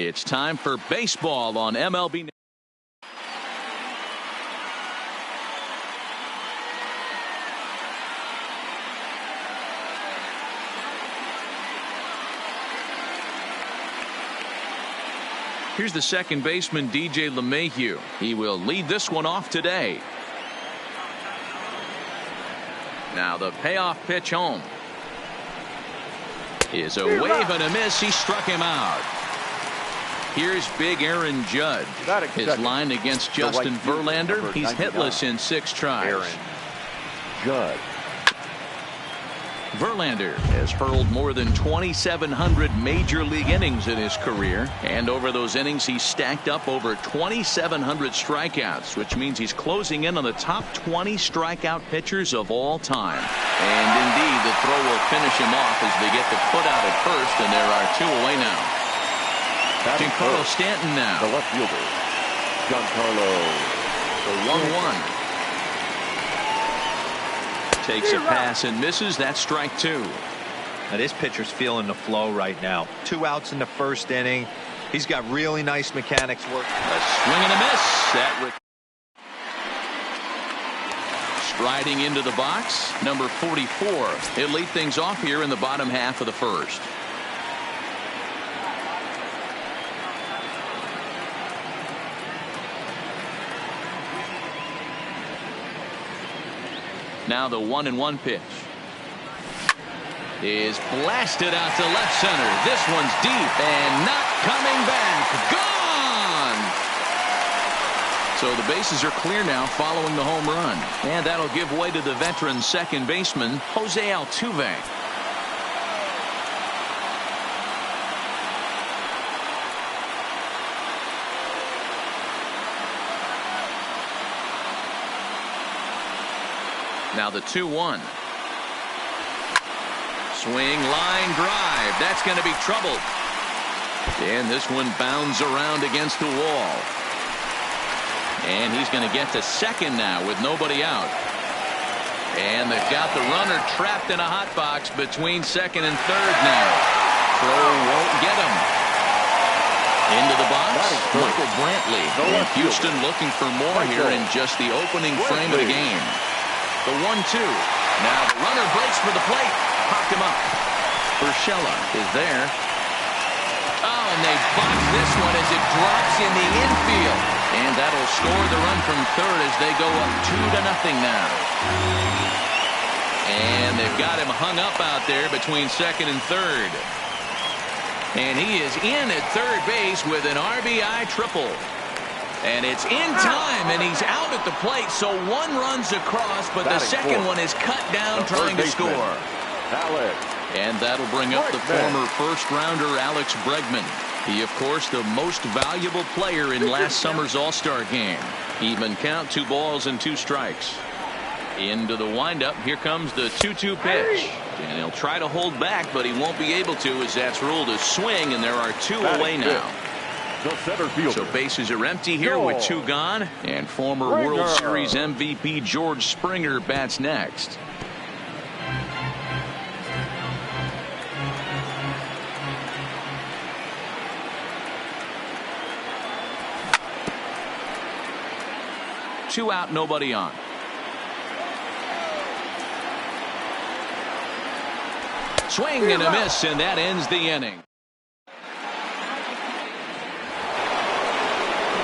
It's time for baseball on MLB. Here's the second baseman, DJ LeMahieu. He will lead this one off today. Now the payoff pitch home is a wave and a miss. He struck him out. Here's big Aaron Judge. His line against Justin Verlander. He's hitless in 6 tries. Aaron Judge. Verlander has hurled more than 2,700 major league innings in his career, and over those innings he's stacked up over 2,700 strikeouts, which means he's closing in on the top 20 strikeout pitchers of all time. And indeed, the throw will finish him off as they get the put out at first, and there are 2 away now. Giancarlo Stanton now. The left fielder, Giancarlo. The 1-1. Takes a pass and misses. That's strike 2. Now this pitcher's feeling the flow right now. 2 outs in the first inning. He's got really nice mechanics work. A swing and a miss. That striding into the box, number 44. He'll lead things off here in the bottom half of the first. Now the 1-1 pitch is blasted out to left center. This one's deep and not coming back. Gone! So the bases are clear now following the home run. And that'll give way to the veteran second baseman, Jose Altuve. Now the 2-1. Swing, line drive. That's going to be trouble. And this one bounds around against the wall. And he's going to get to second now with nobody out. And they've got the runner trapped in a hot box between second and third now. Throw won't get him. Into the box, Michael Brantley. And Houston looking for more here in just the opening frame of the game. The 1-2. Now the runner breaks for the plate. Popped him up. Urshela is there. Oh, and they box this one as it drops in the infield. And that'll score the run from third as they go up 2-0 now. And they've got him hung up out there between second and third. And he is in at third base with an RBI triple. And it's in time, and he's out at the plate, so 1 run's across, but the second one is cut down trying to score. And that'll bring up the former first-rounder Alex Bregman. He, of course, the most valuable player in last summer's All-Star game. Even count, 2 balls and 2 strikes. Into the windup, here comes the 2-2 pitch. And he'll try to hold back, but he won't be able to as that's ruled a swing, and there are 2 away now. So bases are empty here with 2 gone, and former World Series MVP George Springer bats next. Two out, nobody on. Swing and a miss, and that ends the inning.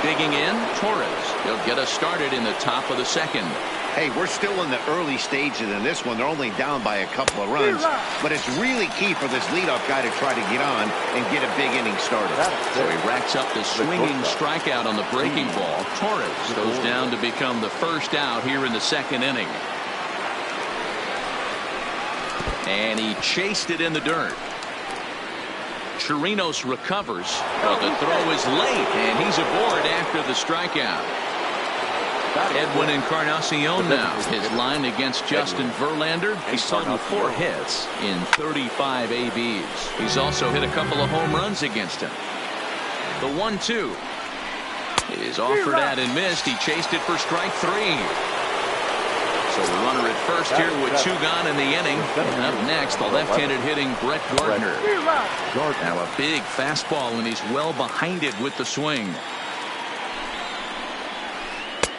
Digging in, Torres. He'll get us started in the top of the second. Hey, we're still in the early stages in this one. They're only down by a couple of runs, but it's really key for this leadoff guy to try to get on and get a big inning started. So he racks up the swinging strikeout on the breaking ball. Torres goes down to become the first out here in the second inning. And he chased it in the dirt. Chirinos recovers, but the throw is late, and he's aboard after the strikeout. Edwin Encarnacion now. His line against Justin Verlander. He's totaled 4 hits in 35 ABs. He's also hit a couple of home runs against him. The 1-2 is offered at and missed. He chased it for strike 3. So the runner at first here with 2 gone in the inning. And up next, the left-handed hitting Brett Gardner. Now a big fastball, and he's well behind it with the swing.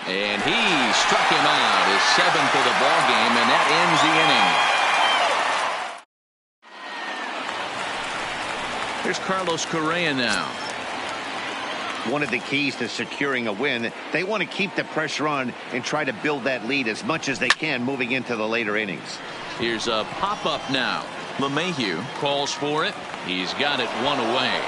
And he struck him out, his 7th of the ball game, and that ends the inning. Here's Carlos Correa now. One of the keys to securing a win, they want to keep the pressure on and try to build that lead as much as they can moving into the later innings. Here's a pop-up now. LeMahieu calls for it. He's got it 1 away.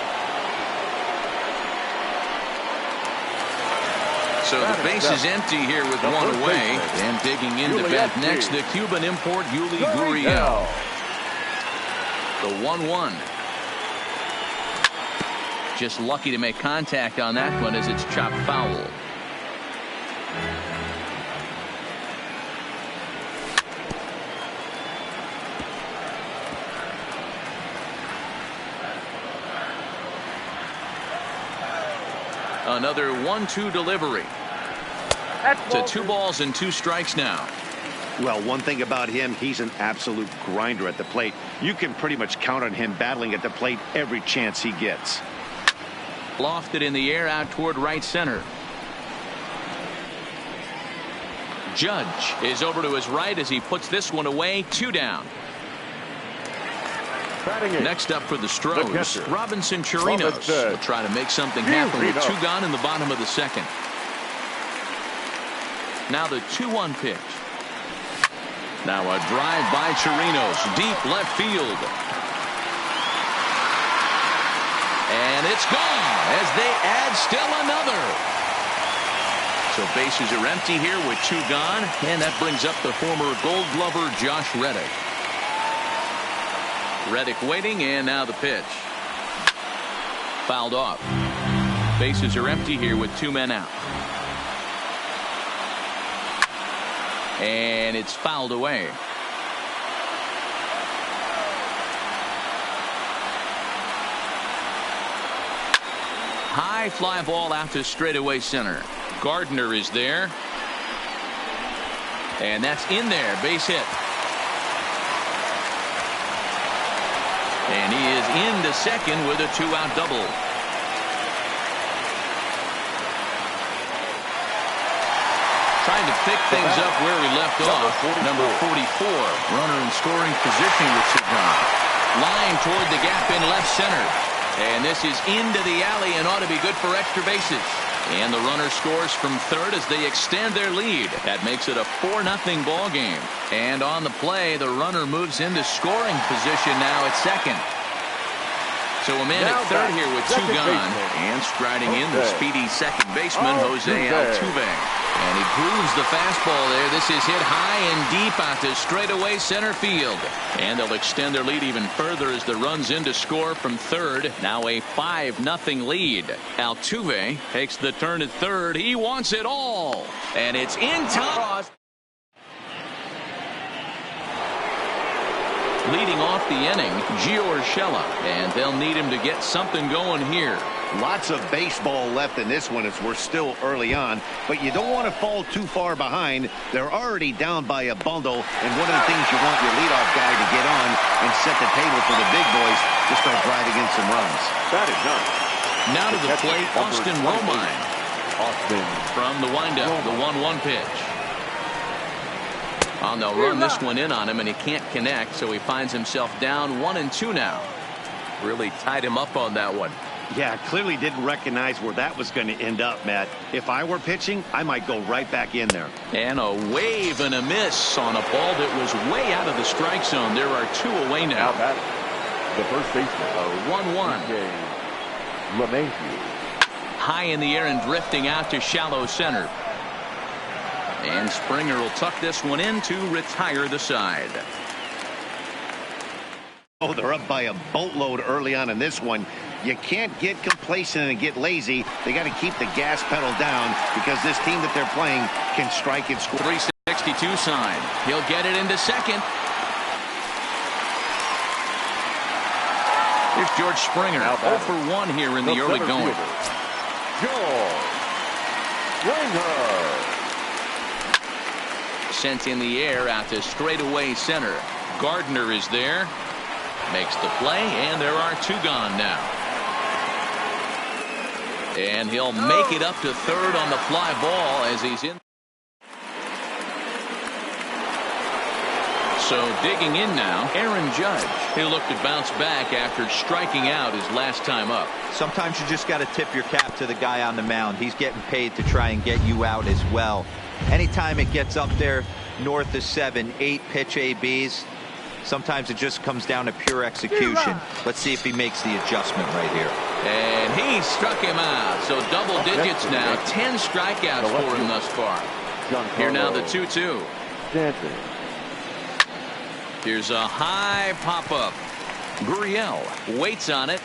So the base is empty here with 1 away. And digging in to bat next, the Cuban import Yuli Gurriel. The 1-1. Just lucky to make contact on that one as it's chopped foul. Another 1-2 delivery. To 2 balls and 2 strikes now. Well, one thing about him, he's an absolute grinder at the plate. You can pretty much count on him battling at the plate every chance he gets. Lofted in the air out toward right center. Judge is over to his right as he puts this one away. 2 down. Next up for the Stros, Robinson Chirinos will try to make something happen with 2 gone in the bottom of the 2nd. Now the 2-1 pitch. Now a drive by Chirinos, deep left field. And it's gone as they add still another. So bases are empty here with 2 gone, and that brings up the former Gold Glover Josh Reddick. Reddick waiting, and now the pitch. Fouled off. Bases are empty here with 2 men out. And it's fouled away. High fly ball out to straightaway center. Gardner is there. And that's in there. Base hit. And he is into second with a 2-out double. Trying to pick things up where we left off. Number 44. Runner in scoring position with 2 gone. Line toward the gap in left center. And this is into the alley and ought to be good for extra bases. And the runner scores from third as they extend their lead. That makes it a 4-0 ball game. And on the play, the runner moves into scoring position now at second. So a man at third here with 2 gone. And striding in the speedy second baseman, Jose Altuve. And he grooves the fastball there. This is hit high and deep out to straightaway center field. And they'll extend their lead even further as the run's in to score from third. Now a 5-0 lead. Altuve takes the turn at third. He wants it all. And it's in time. Leading off the inning, Gio Urshela. And they'll need him to get something going here. Lots of baseball left in this one as we're still early on, but you don't want to fall too far behind. They're already down by a bundle, and one of the things you want your leadoff guy to get on and set the table for the big boys to start driving in some runs. That is done. Now to the plate, Austin Romine. From the windup, the 1-1 pitch. Oh, they'll run this one in on him, and he can't connect, so he finds himself down 1-2 now. Really tied him up on that one. Yeah, clearly didn't recognize where that was going to end up, Matt. If I were pitching, I might go right back in there. And a wave and a miss on a ball that was way out of the strike zone. There are 2 away now. The first baseman. A 1-1. LeMahieu. High in the air and drifting out to shallow center. And Springer will tuck this one in to retire the side. Oh, they're up by a boatload early on in this one. You can't get complacent and get lazy. They got to keep the gas pedal down because this team that they're playing can strike and score. 362 sign. He'll get it into second. Here's George Springer. 0 for 1 here in the early going. George Springer. sent in the air out to straightaway center. Gardner is there. Makes the play, and there are 2 gone now. And he'll make it up to third on the fly ball as he's in. So digging in now, Aaron Judge. He'll look to bounce back after striking out his last time up. Sometimes you just got to tip your cap to the guy on the mound. He's getting paid to try and get you out as well. Anytime it gets up there north of 7, 8 pitch ABs, sometimes it just comes down to pure execution. Let's see if he makes the adjustment right here. And he struck him out. So double digits now. 10 strikeouts for him thus far. Here now the 2-2. Here's a high pop-up. Gurriel waits on it.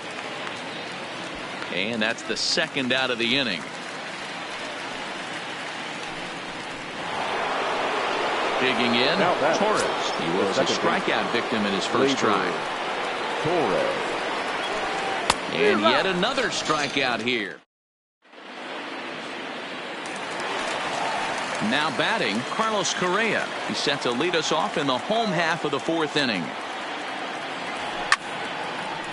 And that's the second out of the inning. Digging in, Torres. He was a strikeout victim in his first try. And yet another strikeout here. Now batting, Carlos Correa. He's set to lead us off in the home half of the 4th inning.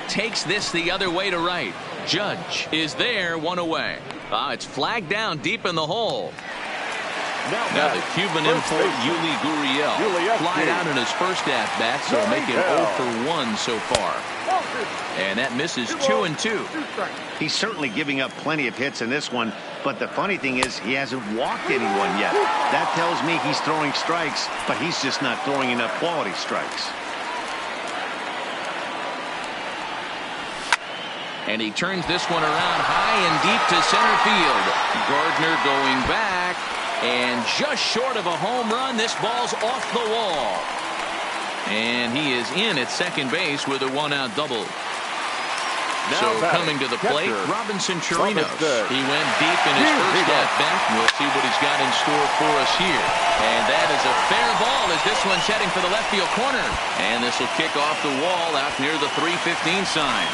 Takes this the other way to right. Judge is there, 1 away. It's flagged down deep in the hole. Now the Cuban import Yuli Gurriel flied out in his first at-bat, so making 0 for 1 so far. And that misses 2-2. He's certainly giving up plenty of hits in this one, but the funny thing is he hasn't walked anyone yet. That tells me he's throwing strikes, but he's just not throwing enough quality strikes. And he turns this one around high and deep to center field. Gardner going back, and just short of a home run, this ball's off the wall. And he is in at second base with a 1-out double. So coming to the plate, Robinson Chirinos. He went deep in his first at-bat. We'll see what he's got in store for us here. And that is a fair ball as this one's heading for the left field corner. And this will kick off the wall out near the 315 sign.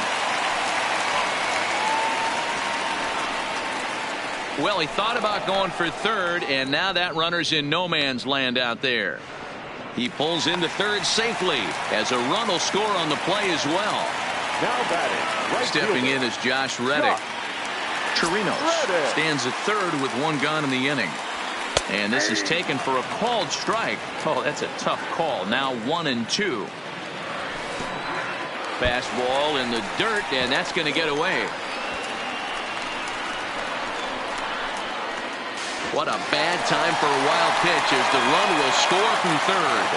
Well, he thought about going for third, and now that runner's in no man's land out there. He pulls into third safely as a run will score on the play as well. Now batting, right Stepping fielder. in is Josh Reddick. Chirinos stands at third with 1 gone in the inning. And this is taken for a called strike. Oh, that's a tough call. Now 1-2. Fastball in the dirt, and that's going to get away. What a bad time for a wild pitch as the run will score from third.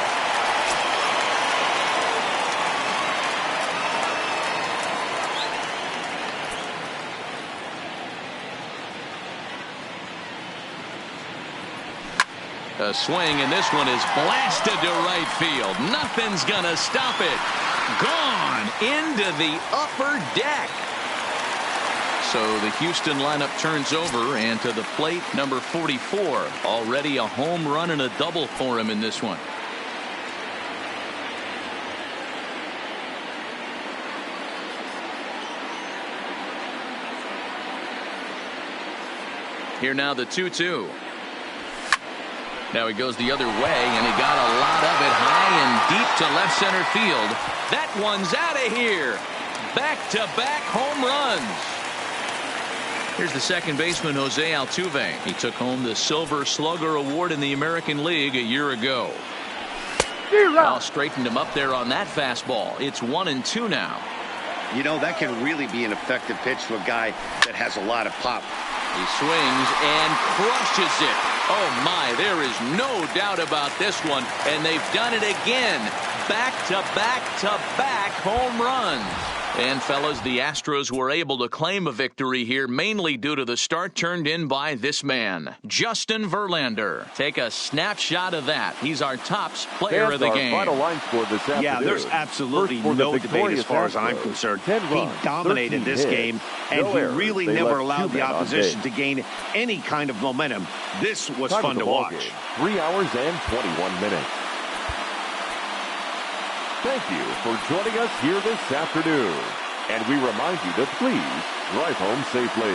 A swing, and this one is blasted to right field. Nothing's gonna stop it. Gone into the upper deck. So the Houston lineup turns over, and to the plate, number 44. Already a home run and a double for him in this one. Here now the 2-2. Now he goes the other way, and he got a lot of it high and deep to left center field. That one's out of here. Back-to-back home runs. Here's the second baseman, Jose Altuve. He took home the Silver Slugger Award in the American League a year ago. Well, straightened him up there on that fastball. It's 1-2 now. You know, that can really be an effective pitch to a guy that has a lot of pop. He swings and crushes it. Oh, my, there is no doubt about this one. And they've done it again. Back-to-back-to-back home runs. And, fellas, the Astros were able to claim a victory here, mainly due to the start turned in by this man, Justin Verlander. Take a snapshot of that. He's our tops player of the game. Final line score this afternoon. Yeah, there's absolutely no debate as far as I'm concerned. He dominated this game, and he really never allowed the opposition to gain any kind of momentum. This was fun to watch. 3 hours and 21 minutes. Thank you for joining us here this afternoon. And we remind you to please drive home safely.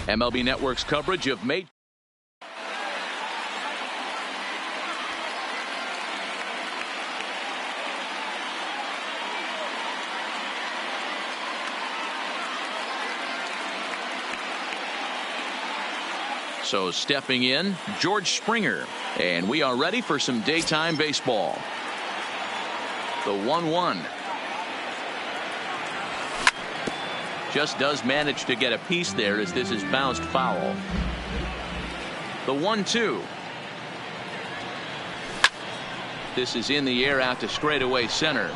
MLB Network's coverage of May. So stepping in, George Springer. And we are ready for some daytime baseball. The 1-1. Just does manage to get a piece there as this is bounced foul. The 1-2. This is in the air out to straightaway center.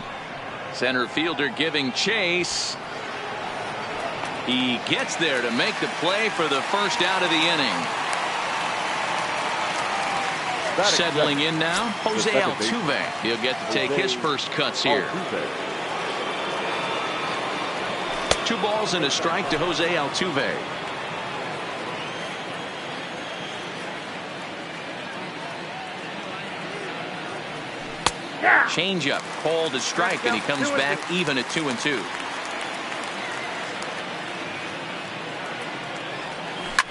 Center fielder giving chase. He gets there to make the play for the first out of the inning. Settling in now, Jose Altuve. He'll get to take his first cuts here. 2 balls and a strike to Jose Altuve. Changeup called a strike, and he comes back even at 2-2.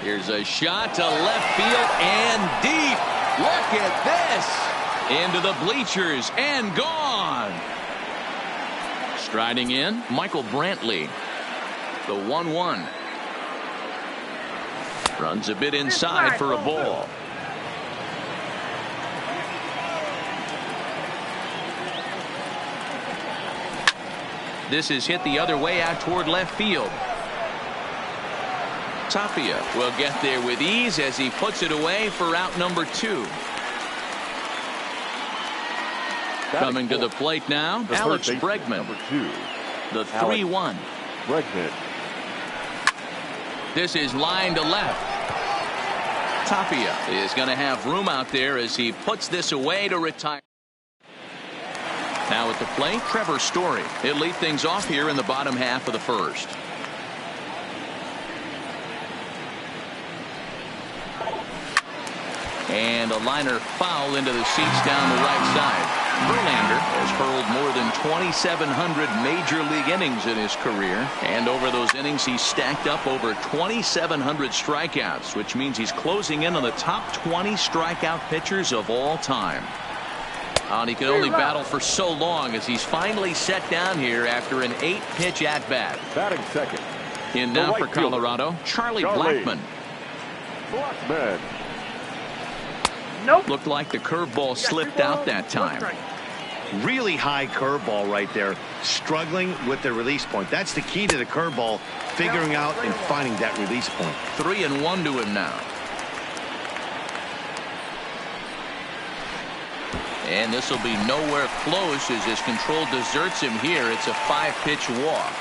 Here's a shot to left field and deep. Look at this. Into the bleachers and gone. Striding in, Michael Brantley. The 1-1. Runs a bit inside for a ball. This is hit the other way out toward left field. Tapia will get there with ease as he puts it away for out number 2. Coming to the plate now, Alex Bregman. The 3-1. Bregman. This is line to left. Tapia is going to have room out there as he puts this away to retire. Now at the plate, Trevor Story. He'll lead things off here in the bottom half of the first. And a liner foul into the seats down the right side. Verlander has hurled more than 2,700 major league innings in his career. And over those innings, he's stacked up over 2,700 strikeouts, which means he's closing in on the top 20 strikeout pitchers of all time. And he can only battle for so long as he's finally set down here after an 8-pitch at-bat. Batting second. In now for Colorado, Charlie Blackmon. Nope. Looked like the curveball slipped out that time. Really high curveball right there. Struggling with the release point. That's the key to the curveball. Figuring out and finding that release point. 3-1 to him now. And this will be nowhere close as his control deserts him here. It's a 5-pitch walk.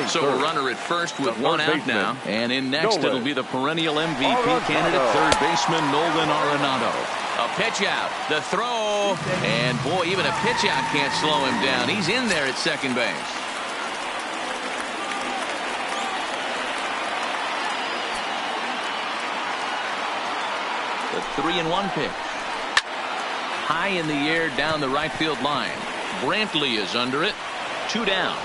So a runner at first with 1 out now. And in next it'll be the perennial MVP candidate, third baseman Nolan Arenado. A pitch out, the throw, and boy, even a pitch out can't slow him down. He's in there at second base. The 3-1 pitch. High in the air down the right field line. Brantley is under it. 2 down.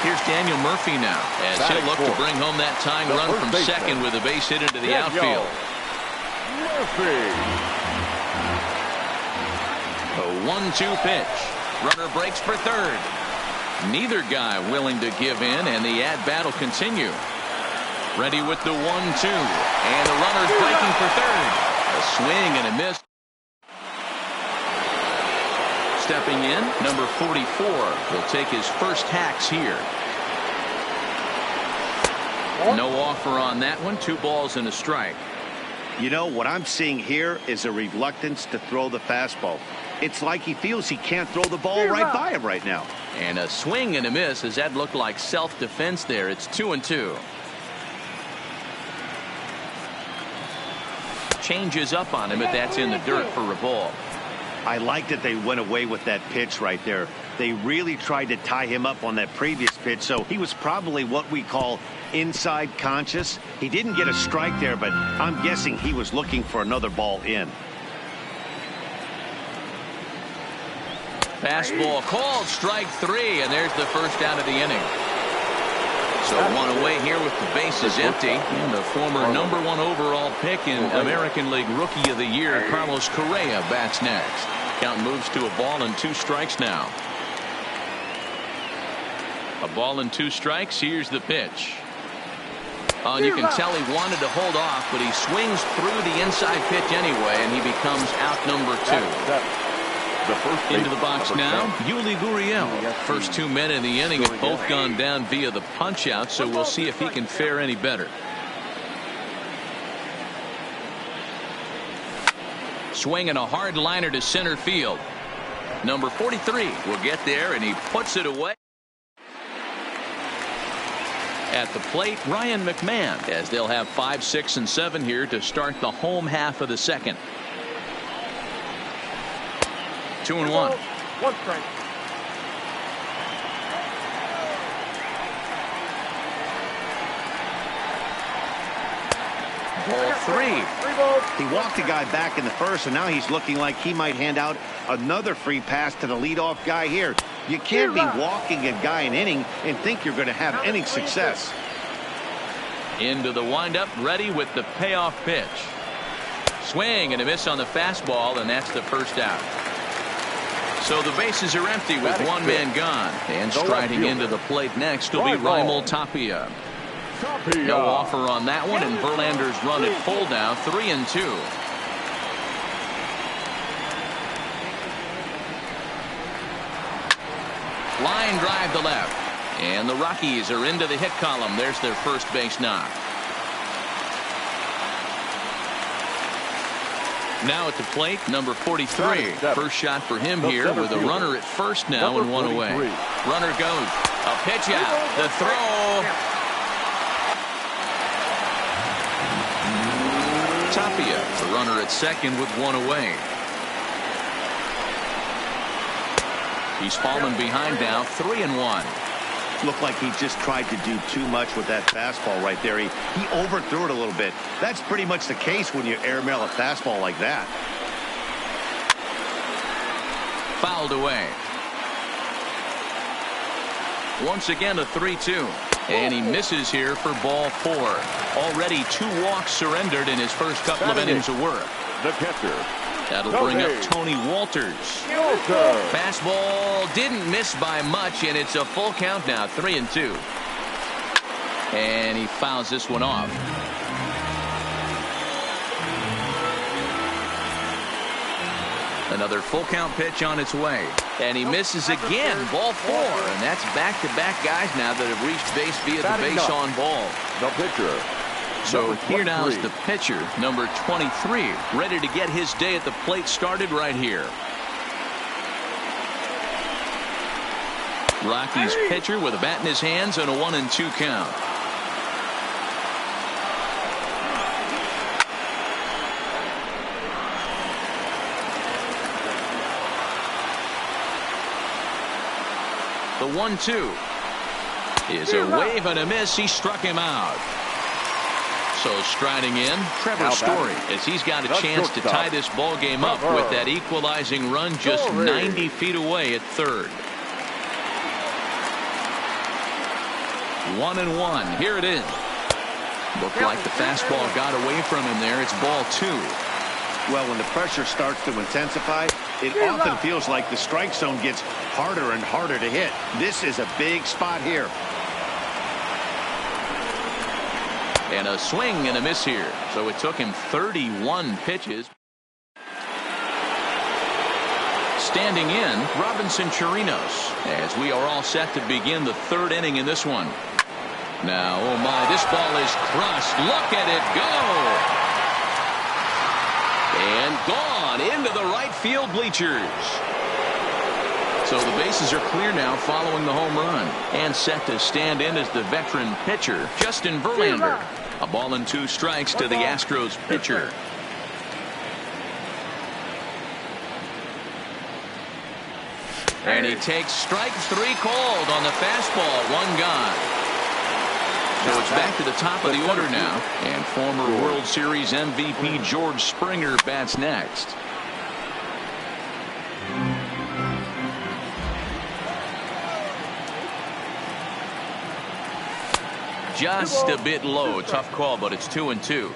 Here's Daniel Murphy now as he'll look to bring home that tying run from second with a base hit into the outfield. Murphy. A 1-2 pitch. Runner breaks for third. Neither guy willing to give in, and the at-bat will continue. Ready with the 1-2. And the runner's breaking for third. A swing and a miss. Stepping in, number 44 will take his first hacks here. No offer on that one. 2 balls and a strike. You know, what I'm seeing here is a reluctance to throw the fastball. It's like he feels he can't throw the ball right by him right now. And a swing and a miss as that looked like self-defense there. It's 2-2. Changes up on him, but that's in the dirt for a ball. I like that they went away with that pitch right there. They really tried to tie him up on that previous pitch, so he was probably what we call inside conscious. He didn't get a strike there, but I'm guessing he was looking for another ball in. Fastball called, strike 3, and there's the first out of the inning. So one away here with the bases empty, and the former #1 overall pick in American League Rookie of the Year, Carlos Correa, bats next. Count moves to a ball and 2 strikes now. A ball and 2 strikes. Here's the pitch. And you can tell he wanted to hold off, but he swings through the inside pitch anyway, and he becomes out number 2. Into the box now, Yuli Gurriel. First 2 men in the inning have both gone down via the punch out, so we'll see if he can fare any better. Swinging a hard liner to center field. Number 43 will get there, and he puts it away. At the plate, Ryan McMahon, as they'll have 5, 6, and 7 here to start the home half of the second. 2-1. 1 strike. Ball 3. 3 balls. He walked a guy back in the first, and now he's looking like he might hand out another free pass to the leadoff guy here. You can't be walking a guy an inning and think you're going to have any success. Into the windup, ready with the payoff pitch. Swing and a miss on the fastball, and that's the first out. So the bases are empty with 1 man gone. And striding into the plate next will be Raimel Tapia. No offer on that one, and Verlander's run at full now, 3-2. Line drive to left. And the Rockies are into the hit column. There's their first base knock. Now at the plate, number 43. First shot for him here with a runner at first now and 1 away. Runner goes. A pitch out. The throw. Tapia, the runner at second with 1 away. He's fallen behind now, 3-1. Looked like he just tried to do too much with that fastball right there. He overthrew it a little bit. That's pretty much the case when you airmail a fastball like that. Fouled away. Once again a 3-2. And he misses here for ball 4. Already 2 walks surrendered in his first couple of innings of work. The catcher. That'll bring up Tony Walters. Fastball didn't miss by much, and it's a full count now, 3-2. And he fouls this one off. Another full count pitch on its way. And he misses again, ball 4. And that's back-to-back guys now that have reached base via the base on ball. The pitcher. So here now is the pitcher, number 23, ready to get his day at the plate started right here. Rockies pitcher with a bat in his hands and a 1-2 count. The 1-2 is a wave and a miss. He struck him out. So striding in, Trevor Story, as he's got a chance to tie this ball game up with that equalizing run just 90 feet away at third. 1-1. Here it is. Looked like the fastball got away from him there. It's ball 2. Well, when the pressure starts to intensify, it often feels like the strike zone gets harder and harder to hit. This is a big spot here. And a swing and a miss here. So it took him 31 pitches. Standing in, Robinson Chirinos, as we are all set to begin the 3rd inning in this one. Now, oh my, this ball is crushed. Look at it go. And gone into the right field bleachers. So the bases are clear now following the home run. And set to stand in as the veteran pitcher, Justin Verlander. A ball and 2 strikes to the Astros pitcher. And he takes strike 3 called on the fastball. 1 gone. So it's back to the top of the order now. And former World Series MVP George Springer bats next. just a bit low. Tough call, but it's 2-2.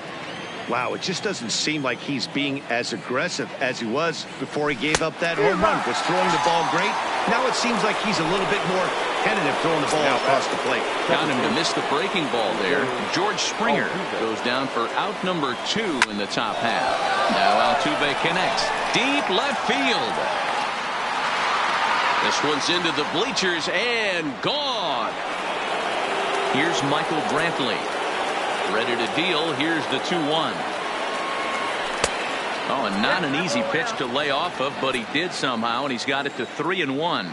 Wow, it just doesn't seem like he's being as aggressive as he was before he gave up that home run. Was throwing the ball great. Now it seems like he's a little bit more tentative throwing the ball across the plate. Got him to miss the breaking ball there. George Springer goes down for out number 2 in the top half. Now Altuve connects. Deep left field. This one's into the bleachers and gone. Here's Michael Brantley. Ready to deal. Here's the 2-1. Oh, and not an easy pitch to lay off of, but he did somehow, and he's got it to 3-1.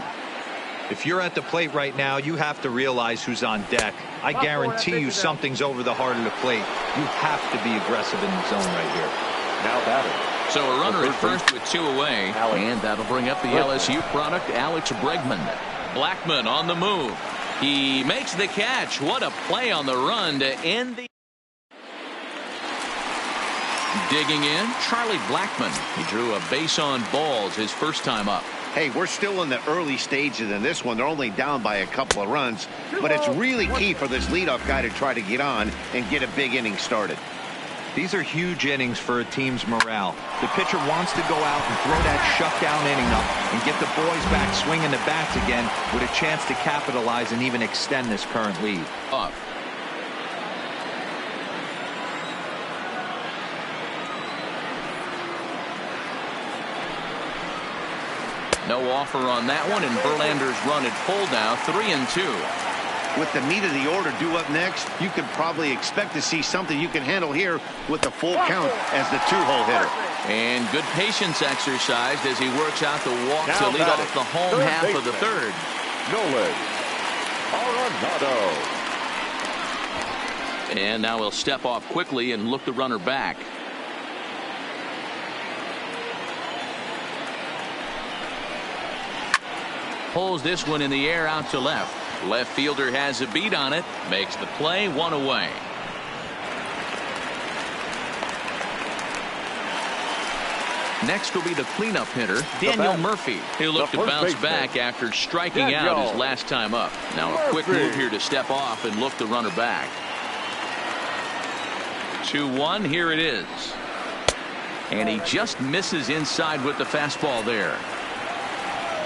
If you're at the plate right now, you have to realize who's on deck. I guarantee you something's over the heart of the plate. You have to be aggressive in the zone right here. Now batting. So a runner at first with 2 away, and that'll bring up the LSU product, Alex Bregman. Blackmon on the move. He makes the catch. What a play on the run to end the... Digging in, Charlie Blackmon. He drew a base on balls his first time up. Hey, we're still in the early stages in this one. They're only down by a couple of runs, but it's really key for this leadoff guy to try to get on and get a big inning started. These are huge innings for a team's morale. The pitcher wants to go out and throw that shutdown inning up and get the boys back swinging the bats again with a chance to capitalize and even extend this current lead. Up. No offer on that one, and Verlander's run at full now, 3-2. With the meat of the order due up next, you could probably expect to see something you can handle here with the full count as the 2-hole hitter. And good patience exercised as he works out the walk now to lead off the home half of the third. Nolan Arenado. And now he'll step off quickly and look the runner back. Pulls this one in the air out to left. Left fielder has a beat on it. Makes the play, 1 away. Next will be the cleanup hitter, Daniel Murphy. He'll look to bounce back after striking out his last time up. Now a quick move here to step off and look the runner back. 2-1, here it is. And he just misses inside with the fastball there.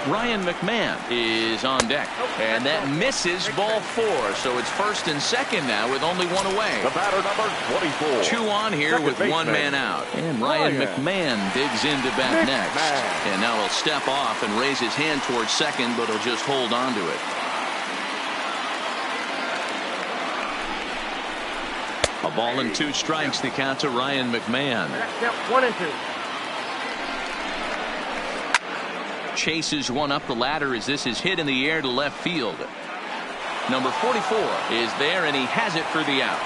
Ryan McMahon is on deck, and that misses ball 4, so it's first and second now with only 1 away. The batter number 24. 2 on here with 1 man out, and Ryan McMahon digs in to bat next. And now he'll step off and raise his hand towards second, but he'll just hold on to it. A ball and 2 strikes, the count to Ryan McMahon. 1-2. Chases one up the ladder as this is hit in the air to left field. Number 44 is there, and he has it for the out.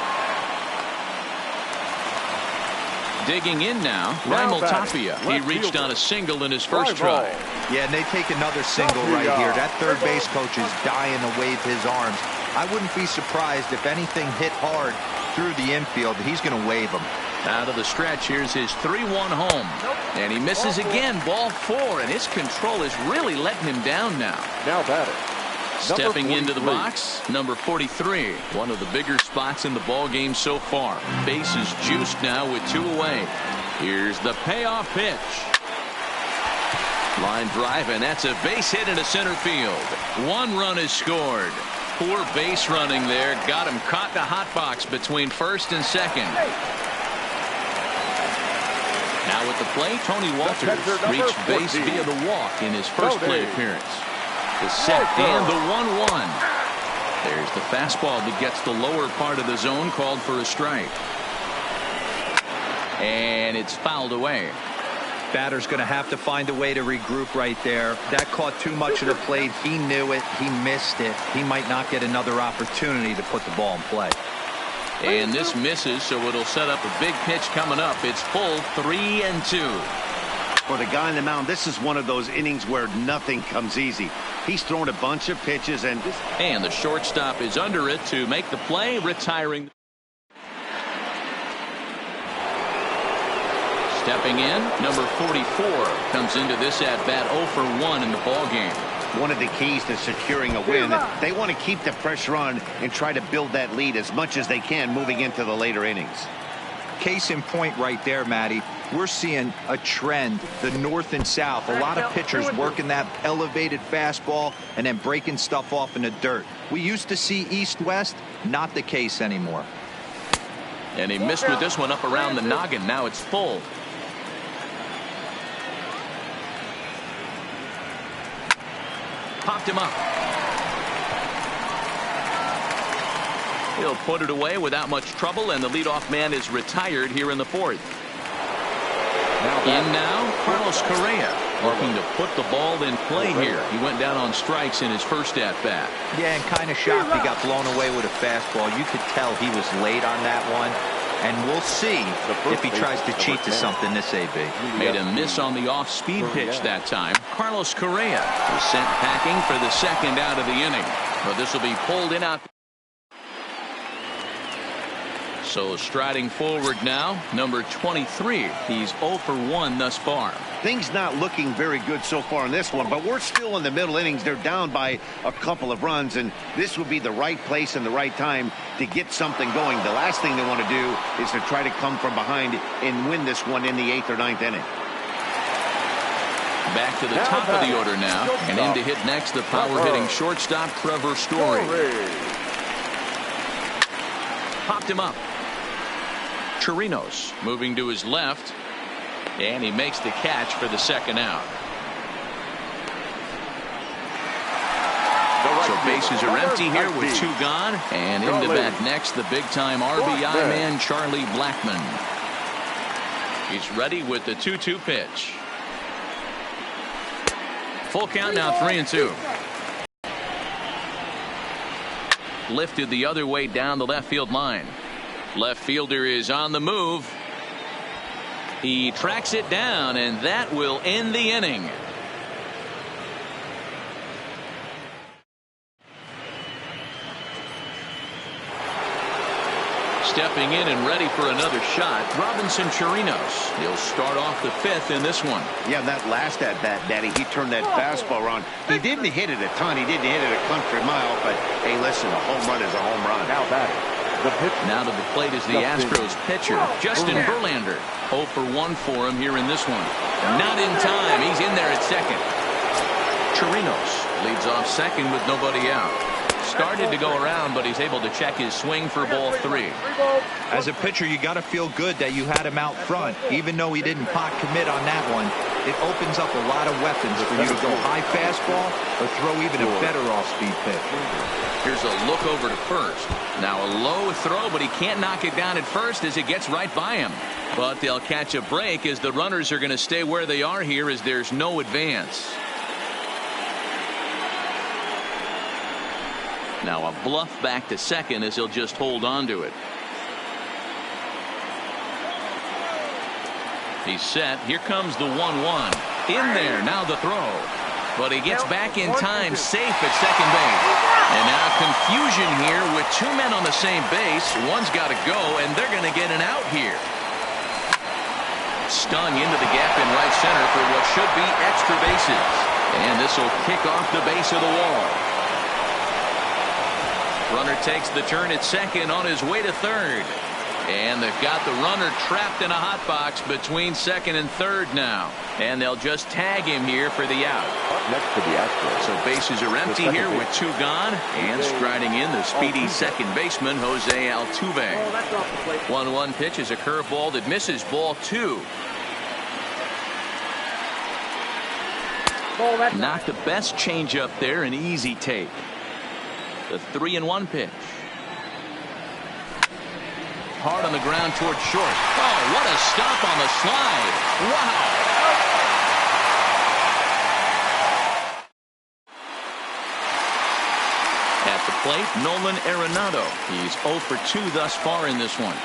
Digging in now, Raimel Tapia. He reached on a single in his first try. Yeah, and they take another single right here. That third base coach is dying to wave his arms. I wouldn't be surprised if anything hit hard through the infield. He's going to wave them. Out of the stretch, here's his 3-1 home. And he misses again, ball 4, and his control is really letting him down now. Now batting. Stepping into the box, number 43. One of the bigger spots in the ball game so far. Base is juiced now with 2 away. Here's the payoff pitch. Line drive, and that's a base hit into center field. 1 run is scored. Poor base running there. Got him caught in a hot box between first and second. Now at the plate, Tony Walters reached base via the walk in his first plate appearance. The set and the 1-1. There's the fastball that gets the lower part of the zone, called for a strike. And it's fouled away. Batter's going to have to find a way to regroup right there. That caught too much of the plate. He knew it. He missed it. He might not get another opportunity to put the ball in play. And this misses, so it'll set up a big pitch coming up. It's full, 3-2. For the guy on the mound, this is one of those innings where nothing comes easy. He's thrown a bunch of pitches, and the shortstop is under it to make the play, retiring. Stepping in, number 44 comes into this at bat 0 for 1 in the ball game. one of the keys to securing a win. They want to keep the pressure on and try to build that lead as much as they can moving into the later innings. Case in point right there, Matty. We're seeing a trend, the north and south. A lot of pitchers working that elevated fastball and then breaking stuff off in the dirt. We used to see east-west, not the case anymore. And he missed with this one up around the noggin. Now it's full. Popped him up. He'll put it away without much trouble, and the leadoff man is retired here in the fourth. In now, Carlos Correa, looking to put the ball in play here. He went down on strikes in his first at-bat. Yeah, and kind of shocked he got blown away with a fastball. You could tell he was late on that one. And we'll see if he tries to cheat to something this AB. Made a miss on the off-speed pitch that time. Carlos Correa is sent packing for the second out of the inning. But this will be pulled in out. So striding forward now, number 23. He's 0 for 1 thus far. Things not looking very good so far in this one, but we're still in the middle innings. They're down by a couple of runs, and this would be the right place and the right time to get something going. The last thing they want to do is to try to come from behind and win this one in the 8th or 9th inning. Back to the top of the order now, and in to hit next, the power-hitting shortstop, Trevor Story. Popped him up. Chirinos moving to his left, and he makes the catch for the second out. So bases are empty here with 2 gone, and into bat next, the big-time RBI man, Charlie Blackmon. He's ready with the 2-2 pitch. Full count now, 3-2. Lifted the other way down the left field line. Left fielder is on the move. He tracks it down, and that will end the inning. Stepping in and ready for another shot, Robinson Chirinos. He'll start off the 5th in this one. Yeah, that last at-bat, Daddy, he turned that fastball around. He didn't hit it a ton. He didn't hit it a country mile, but, hey, listen, a home run is a home run. Now batting. Now to the plate is the Astros pitcher, Justin Verlander. 0 for 1 for him here in this one. Not in time. He's in there at second. Chirinos leads off second with nobody out. Started to go around, but he's able to check his swing for ball 3. As a pitcher, you got to feel good that you had him out front. Even though he didn't pot commit on that one, it opens up a lot of weapons for you to go high fastball or throw even a better off-speed pitch. Here's a look over to first. Now a low throw, but he can't knock it down at first as it gets right by him. But they'll catch a break as the runners are going to stay where they are here as there's no advance. Now a bluff back to second as he'll just hold on to it. He's set. Here comes the 1-1. In there. Now the throw. But he gets back in time, safe at second base. And now confusion here with 2 men on the same base. One's got to go, and they're going to get an out here. Stung into the gap in right center for what should be extra bases. And this will kick off the base of the wall. Runner takes the turn at second on his way to third. And they've got the runner trapped in a hot box between second and third now. And they'll just tag him here for the out. Next to the Astros. So bases are empty here with 2 gone. And striding in the speedy second baseman, Jose Altuve. 1-1 pitch is a curveball that misses ball 2. Not the best changeup there, an easy take. The 3-1 pitch. Hard on the ground toward short. Oh, what a stop on the slide. Wow. At the plate, Nolan Arenado. He's 0 for 2 thus far in this one.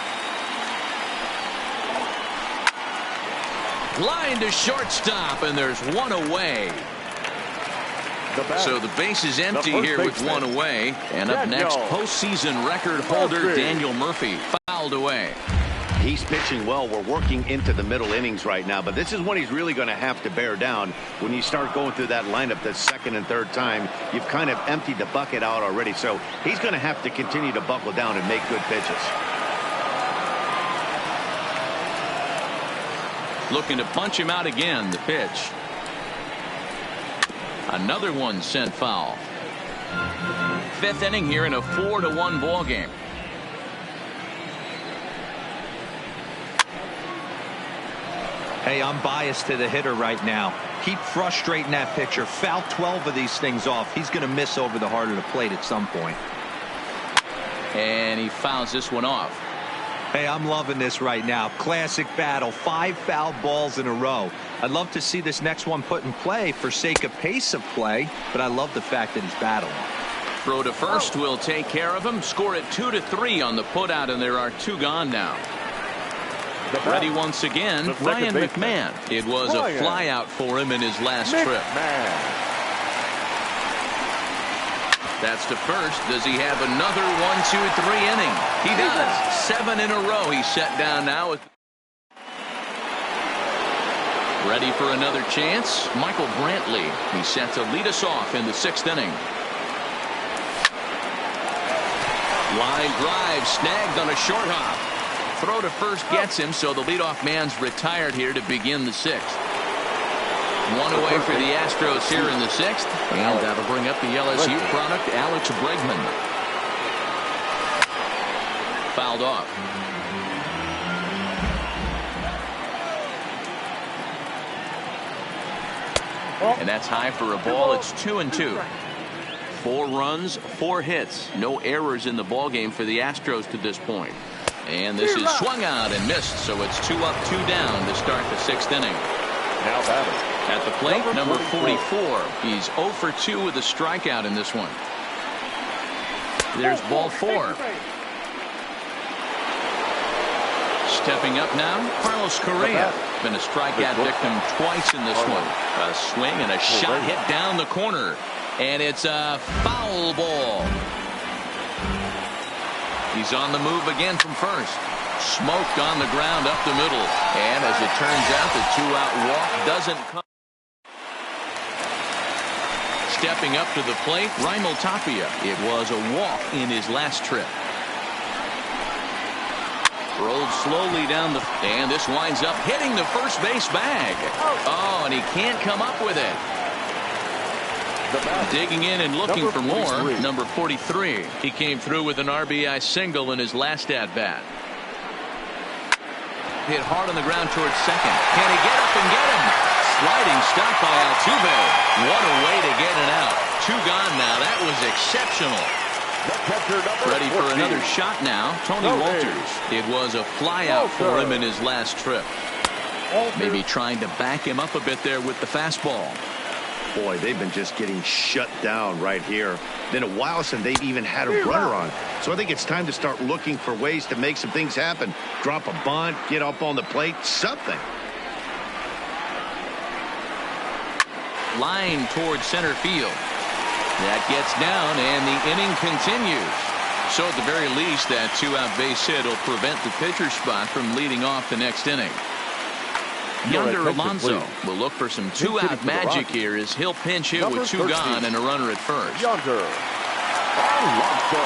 Line to shortstop, and there's 1 away. So the base is empty here with 1 away. And up next, postseason record holder Daniel Murphy fouled away. He's pitching well. We're working into the middle innings right now, but this is when he's really going to have to bear down. When you start going through that lineup the second and third time, you've kind of emptied the bucket out already. So he's going to have to continue to buckle down and make good pitches. Looking to punch him out again. The pitch. Another one sent foul. Fifth inning here in a 4-1 ball game. Hey, I'm biased to the hitter right now. Keep frustrating that pitcher. Foul 12 of these things off. He's going to miss over the heart of the plate at some point. And he fouls this one off. Hey, I'm loving this right now. Classic battle. 5 foul balls in a row. I'd love to see this next one put in play for sake of pace of play, but I love the fact that he's battling. Throw to first will take care of him. Score it 2-3 on the putout, and there are 2 gone now. Ready once again, Ryan McMahon. It was a fly out for him in his last trip. That's to first. Does he have another 1-2-3 inning? He does. 7 in a row. He's set down now. Ready for another chance. Michael Brantley. He's set to lead us off in the 6th inning. Line drive snagged on a short hop. Throw to first gets him, so the leadoff man's retired here to begin the 6th. 1 away for the Astros here in the 6th, and that'll bring up the LSU product, Alex Bregman. Fouled off. And that's high for a ball. It's 2-2. 4 runs, 4 hits. No errors in the ballgame for the Astros to this point. And this is swung out and missed, so it's 2 up, 2 down to start the 6th inning. Now batting. At the plate, number 44. He's 0 for 2 with a strikeout in this one. There's ball 4. Stepping up now, Carlos Correa. Been a strikeout victim twice in this one. A swing and a shot hit down the corner. And it's a foul ball. He's on the move again from first. Smoked on the ground up the middle. And as it turns out, the 2-out walk doesn't come. Stepping up to the plate, Raimel Tapia. It was a walk in his last trip. Rolled slowly down the... And this winds up hitting the first base bag. Oh, and he can't come up with it. Digging in and looking for more, number 43. He came through with an RBI single in his last at-bat. Hit hard on the ground towards second. Can he get up and get him? Sliding stop by Altuve. What a way to get it out. 2 gone now. That was exceptional. Ready for another shot now. Tony Walters. It was a flyout for him in his last trip. Maybe trying to back him up a bit there with the fastball. Boy, they've been just getting shut down right here. Been a while since they've even had a runner on. So I think it's time to start looking for ways to make some things happen. Drop a bunt, get up on the plate, something. Line towards center field. That gets down, and the inning continues. So at the very least, that 2-out base hit will prevent the pitcher spot from leading off the next inning. Yonder Alonso will look for some 2-out magic here as he'll pinch hit with 2 gone and a runner at first. Yonder Alonso.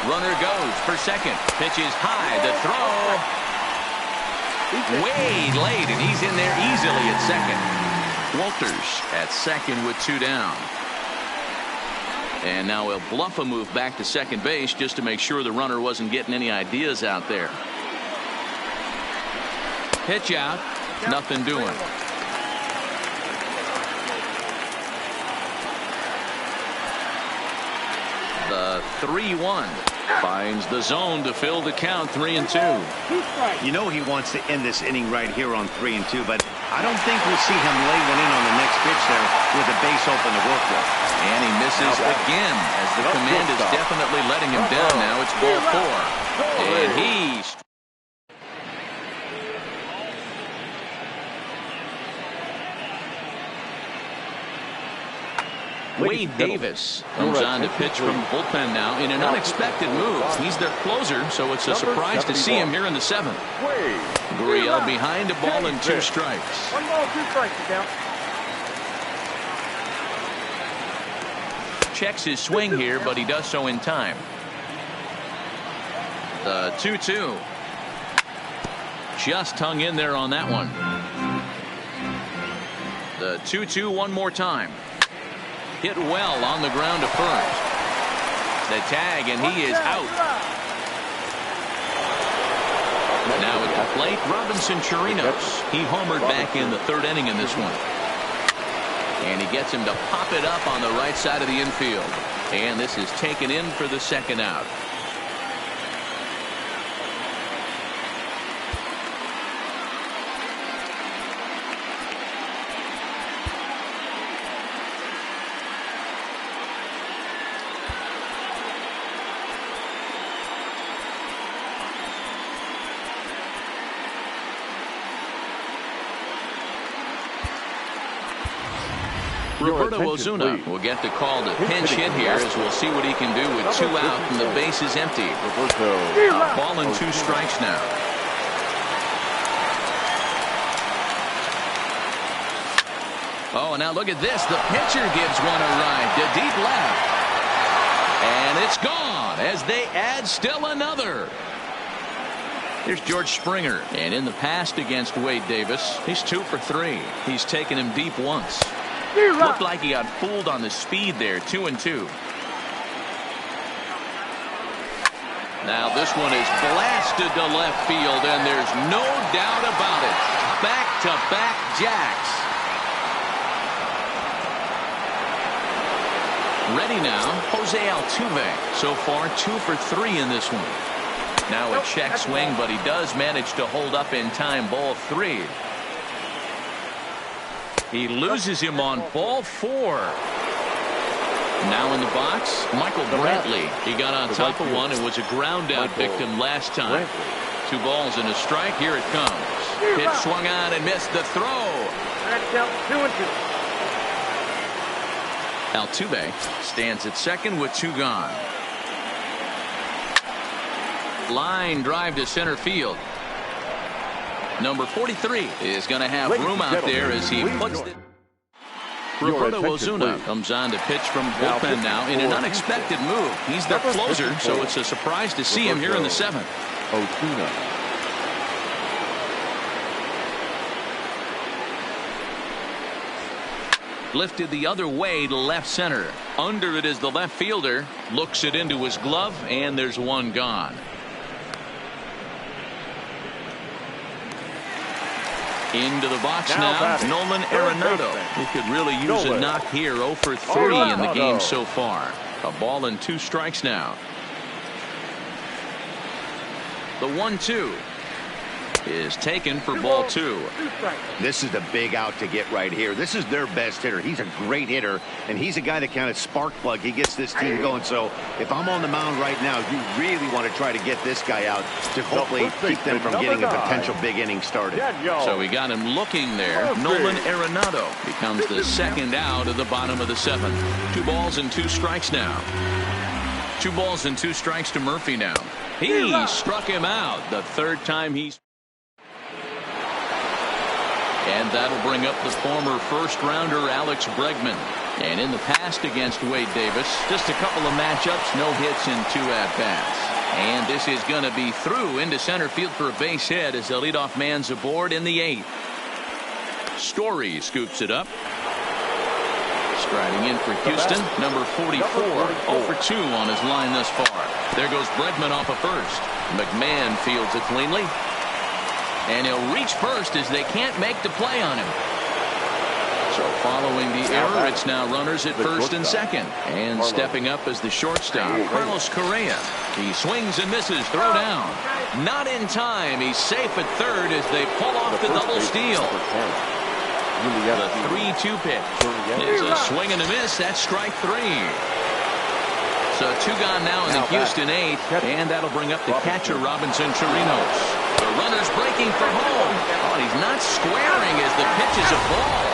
Runner goes for second. Pitches high. The throw. Way late, and he's in there easily at second. Walters at second with 2 down. And now he'll bluff a move back to second base just to make sure the runner wasn't getting any ideas out there. Pitch out. Nothing doing. The 3-1 finds the zone to fill the count. 3-2. You know he wants to end this inning right here on 3-2, but I don't think we'll see him lay one in on the next pitch there with the base open to work with. And he misses again as the command is definitely letting him down now. It's ball 4. And he's... Wade Davis comes on to pitch from the bullpen now in an unexpected move. He's their closer, so it's a surprise to see him here in the 7th. Gurriel behind a ball and 2 strikes. 1 ball, 2 strikes, down. Checks his swing here, but he does so in time. The 2-2. Just hung in there on that one. The 2-2 one more time. Hit well on the ground to first. The tag, and he is out. Now at the plate, Robinson Chirinos. He homered back in the 3rd inning in this one. And he gets him to pop it up on the right side of the infield. And this is taken in for the 2nd out. Roberto Ozuna will get the call to pinch hit here, as we'll see what he can do with 2 out and the base is empty. A ball and 2 strikes now. Oh, now look at this. The pitcher gives one a ride to deep left. And it's gone as they add still another. Here's George Springer. And in the past against Wade Davis, he's 2 for 3. He's taken him deep once. Looked like he got fooled on the speed there. 2-2. Now this one is blasted to left field, and there's no doubt about it. Back-to-back jacks. Ready now, Jose Altuve. So far 2 for 3 in this one. Now a check swing, but he does manage to hold up in time. Ball 3. He loses him on ball 4. Now in the box, Michael Brantley. He got on top of one and was a ground out victim last time. 2 balls and a strike. Here it comes. Pitch swung on and missed the throw. 2-2. Altuve stands at second with 2 gone. Line drive to center field. Number 43 is going to have room out there as he puts it. Roberto Ozuna comes on to pitch from bullpen now in an unexpected move. He's their closer, so it's a surprise to see him here in the 7th. Ozuna. Lifted the other way to left center. Under it is the left fielder. Looks it into his glove, and there's 1 gone. Into the box now, Nolan Arenado, who could really use a knock here. 0 for 3 in the game so far. A ball and 2 strikes now. The 1-2 is taken for ball 2. This is the big out to get right here. This is their best hitter. He's a great hitter, and he's a guy that kind of spark plug. He gets this team going. So if I'm on the mound right now, you really want to try to get this guy out to hopefully keep them from getting a potential big inning started. So we got him looking there. Nolan Arenado becomes the 2nd out of the bottom of the 7th. 2 balls and 2 strikes now. 2 balls and 2 strikes to Murphy now. He struck him out the 3rd time he's. And that'll bring up the former first-rounder Alex Bregman. And in the past against Wade Davis, just a couple of matchups, no hits in 2 at-bats. And this is going to be through into center field for a base hit as the leadoff man's aboard in the 8th. Story scoops it up. Striding in for Houston, number 44, 0 for 2 on his line thus far. There goes Bregman off of first. McMahon fields it cleanly. And he'll reach first as they can't make the play on him. So following the error, it's now runners at first and second. And stepping up as the shortstop, Carlos Correa. He swings and misses, throw down. Not in time. He's safe at third as they pull off the double steal. The 3-2 pitch is a swing and a miss. That's strike 3. So 2 gone now in the Houston 8th, and that'll bring up the catcher Robinson Chirinos. The runner's breaking for home. Oh, he's not squaring as the pitch is a ball.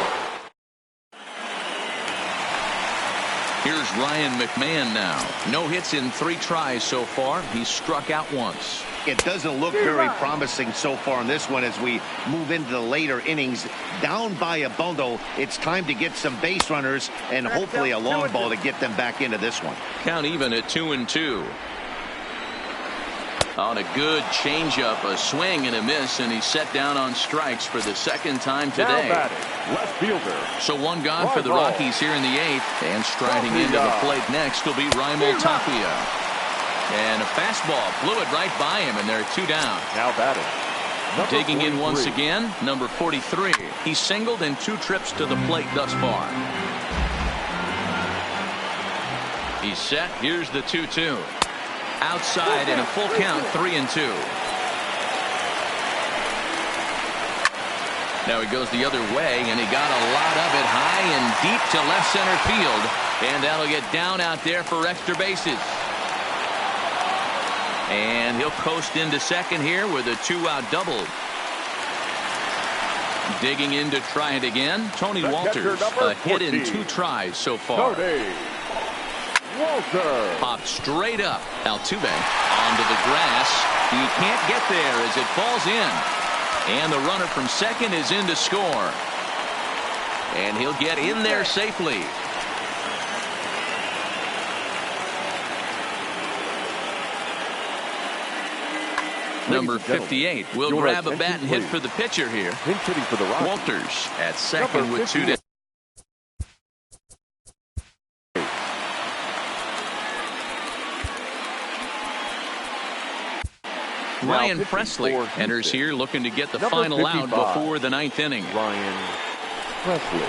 is Ryan McMahon now. No hits in 3 tries so far. He's struck out once. It doesn't look very promising so far in this one as we move into the later innings. Down by a bundle, it's time to get some base runners and hopefully a long ball to get them back into this one. Count even at 2-2. On a good changeup, a swing and a miss, and he's set down on strikes for the second time today. Left fielder. So one gone for the Rockies here in the 8th, and striding into the plate next will be Raimel Tapia. And a fastball blew it right by him, and there are 2 down. Now batting. Digging in once again, number 43. He's singled in 2 trips to the plate thus far. He's set. Here's the 2-2. Outside in a full count, 3-2. Now he goes the other way, and he got a lot of it high and deep to left center field. And that'll get down out there for extra bases. And he'll coast into second here with a 2-out double. Digging in to try it again, Tony Walters. A hit in 2 tries so far. Walter. Popped straight up. Altuve onto the grass. He can't get there as it falls in. And the runner from second is in to score. And he'll get in there safely. Number 58 will grab a bat and hit for the pitcher here. Hitting for the Rockies. Walters at second with 2 down. Ryan Presley enters here looking to get the final out before the 9th inning. Ryan Presley.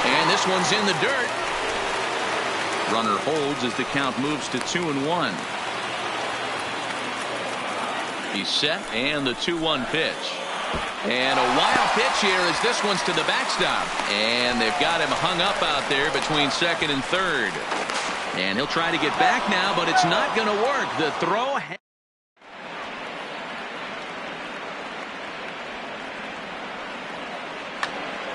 And this one's in the dirt. Runner holds as the count moves to 2-1. He's set, and the 2-1 pitch. And a wild pitch here as this one's to the backstop. And they've got him hung up out there between second and third. And he'll try to get back now, but it's not going to work. The throw.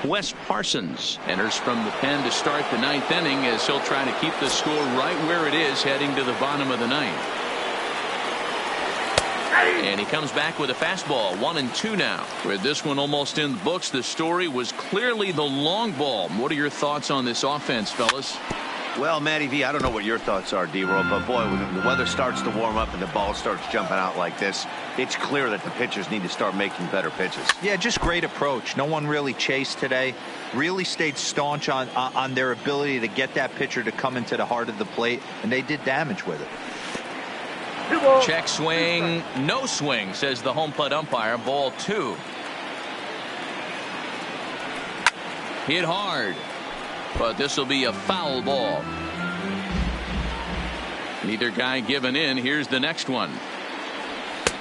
Wes Parsons enters from the pen to start the 9th inning as he'll try to keep the score right where it is heading to the bottom of the 9th. And he comes back with a fastball, 1-2 now. With this one almost in the books, the story was clearly the long ball. What are your thoughts on this offense, fellas? Well, Matty V, I don't know what your thoughts are, D-Roll, but boy, when the weather starts to warm up and the ball starts jumping out like this, it's clear that the pitchers need to start making better pitches. Yeah, just great approach. No one really chased today. Really stayed staunch on their ability to get that pitcher to come into the heart of the plate, and they did damage with it. Check swing, no swing, says the home plate umpire. Ball 2. Hit hard, but this will be a foul ball. Neither guy giving in. Here's the next one.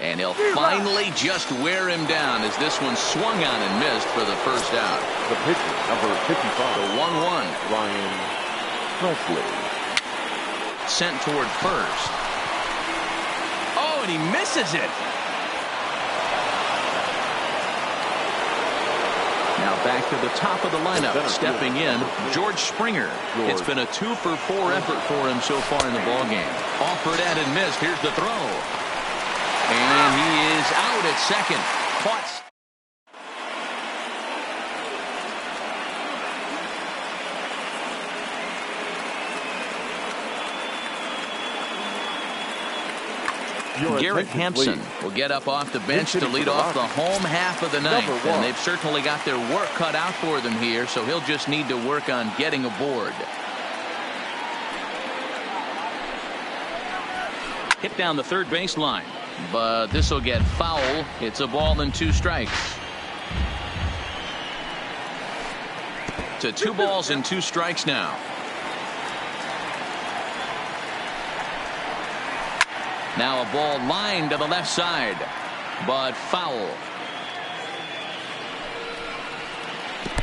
And he'll finally just wear him down as this one swung on and missed for the first out. The pitcher, number 55. The 1-1. Ryan Presley. Sent toward first. Oh, and he misses it. Now back to the top of the lineup. Stepping in, George Springer. It's been a 2-for-4 effort for him so far in the ballgame. Offered at and missed. Here's the throw. And he is out at second. Caught. Garrett Hampson will get up off the bench to lead off the home half of the ninth. And they've certainly got their work cut out for them here, so he'll just need to work on getting aboard. Hit down the third baseline, but this will get foul. It's a ball and 2 strikes. To 2 balls and 2 strikes now. Now a ball lined to the left side, but foul.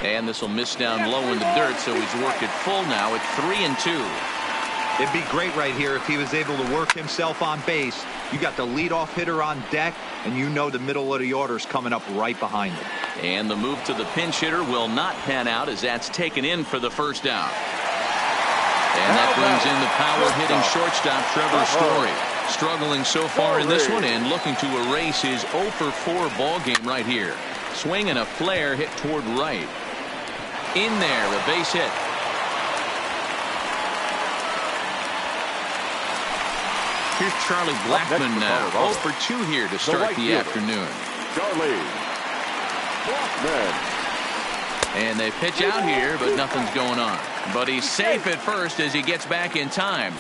And this will miss down low in the dirt, so he's worked it full now at 3-2. It'd be great right here if he was able to work himself on base. You got the leadoff hitter on deck, and you know the middle of the order is coming up right behind him. And the move to the pinch hitter will not pan out as that's taken in for the first out. And that brings in the power-hitting shortstop Trevor Story. Struggling so far in this one and looking to erase his 0 for 4 ball game right here. Swing and a flare hit toward right. In there, a base hit. Here's Charlie Blackmon now. 0 for 2 here to start the afternoon. Charlie Blackmon. And they pitch out here, but nothing's going on. But he's safe at first as he gets back in time.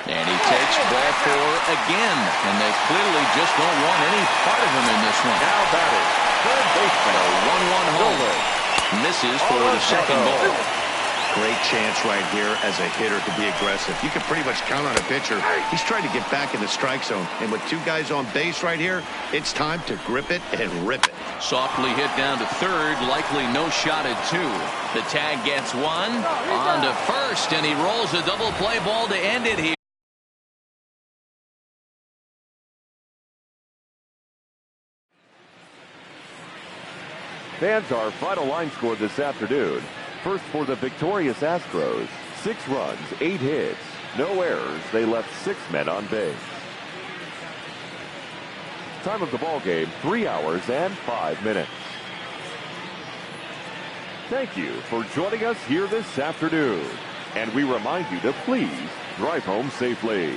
And he takes ball 4 again. And they clearly just don't want any part of him in this one. Now batting, third baseman. A 1-1 home. Misses for the second ball. Great chance right here as a hitter to be aggressive. You can pretty much count on a pitcher. He's trying to get back in the strike zone. And with 2 guys on base right here, it's time to grip it and rip it. Softly hit down to third. Likely no shot at 2. The tag gets 1. On to first. And he rolls a double play ball to end it here. Fans, our final line score this afternoon. First for the victorious Astros, 6 runs, 8 hits, no errors. They left 6 men on base. Time of the ball game, 3 hours and 5 minutes. Thank you for joining us here this afternoon. And we remind you to please drive home safely.